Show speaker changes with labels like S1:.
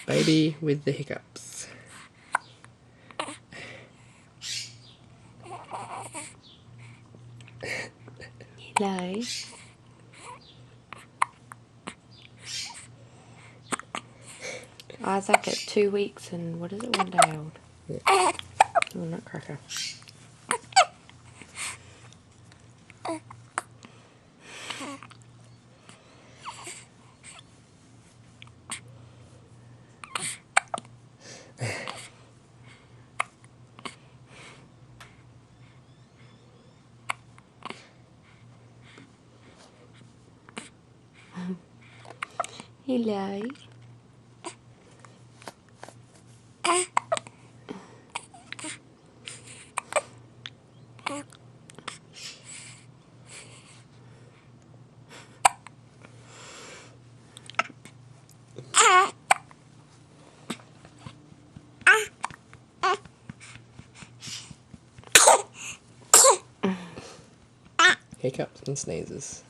S1: Baby with the hiccups.
S2: Hello. Izack at 2 weeks and what is it, 1 day old?
S1: Yeah.
S2: Oh, nutcracker. Hello.
S1: Hiccups and sneezes.